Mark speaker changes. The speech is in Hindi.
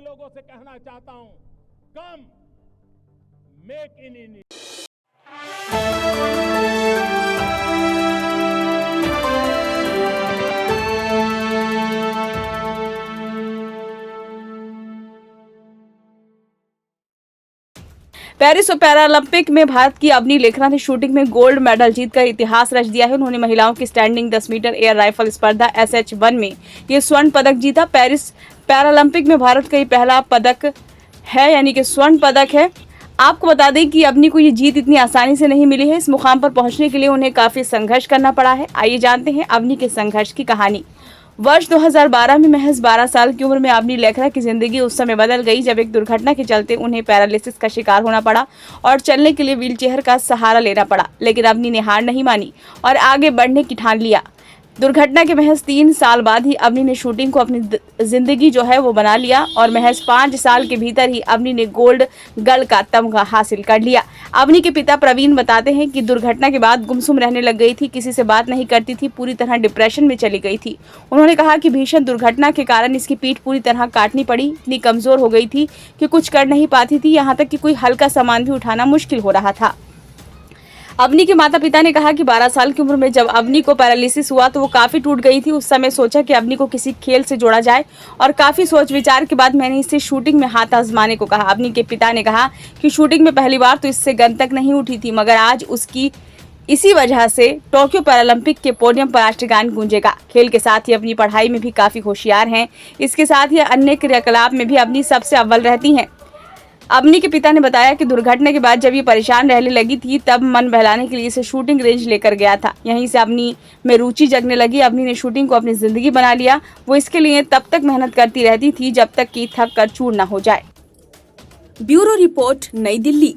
Speaker 1: लोगों से कहना चाहता हूं, कम मेक इन इंडिया।
Speaker 2: पेरिस और पैरालंपिक में भारत की अवनी लेखना ने शूटिंग में गोल्ड मेडल जीतकर इतिहास रच दिया है। उन्होंने महिलाओं की स्टैंडिंग 10 मीटर एयर राइफल स्पर्धा SH1 में ये स्वर्ण पदक जीता। पेरिस पैरालंपिक में भारत का ये पहला पदक है, यानी कि स्वर्ण पदक है। आपको बता दें कि अवनी को ये जीत इतनी आसानी से नहीं मिली है। इस मुकाम पर पहुंचने के लिए उन्हें काफी संघर्ष करना पड़ा है। आइए जानते हैं अवनी के संघर्ष की कहानी। वर्ष 2012 में महज 12 साल की उम्र में अवनी लेखरा की जिंदगी उस समय बदल गई जब एक दुर्घटना के चलते उन्हें पैरालिसिस का शिकार होना पड़ा और चलने के लिए व्हीलचेयर का सहारा लेना पड़ा। लेकिन अवनी ने हार नहीं मानी और आगे बढ़ने की ठान लिया। दुर्घटना के महज 3 साल बाद ही अवनी ने शूटिंग को अपनी जिंदगी जो है वो बना लिया और महज 5 साल के भीतर ही अवनी ने गोल्ड गर्ल का तमगा हासिल कर लिया। अवनी के पिता प्रवीण बताते हैं कि दुर्घटना के बाद गुमसुम रहने लग गई थी, किसी से बात नहीं करती थी, पूरी तरह डिप्रेशन में चली गई थी। उन्होंने कहा कि भीषण दुर्घटना के कारण इसकी पीठ पूरी तरह काटनी पड़ी, इतनी कमजोर हो गई थी कि कुछ कर नहीं पाती थी, यहाँ तक कि कोई हल्का सामान भी उठाना मुश्किल हो रहा था। अवनी के माता पिता ने कहा कि 12 साल की उम्र में जब अवनी को पैरालिसिस हुआ तो वो काफी टूट गई थी। उस समय सोचा कि अवनी को किसी खेल से जोड़ा जाए और काफी सोच विचार के बाद मैंने इसे शूटिंग में हाथ आजमाने को कहा। अवनी के पिता ने कहा कि शूटिंग में पहली बार तो इससे गन तक नहीं उठी थी, मगर आज उसकी इसी वजह से टोक्यो पैरालंपिक के पोडियम पर राष्ट्रगान गूंजेगा। खेल के साथ ही अपनी पढ़ाई में भी काफी होशियार हैं। इसके साथ ही अन्य क्रियाकलाप में भी अवनी सबसे अव्वल रहती हैं। अवनी के पिता ने बताया कि दुर्घटना के बाद जब ये परेशान रहने लगी थी तब मन बहलाने के लिए इसे शूटिंग रेंज लेकर गया था। यहीं से अवनी में रुचि जगने लगी। अवनी ने शूटिंग को अपनी जिंदगी बना लिया। वो इसके लिए तब तक मेहनत करती रहती थी जब तक कि थक कर चूर न हो जाए। ब्यूरो रिपोर्ट, नई दिल्ली।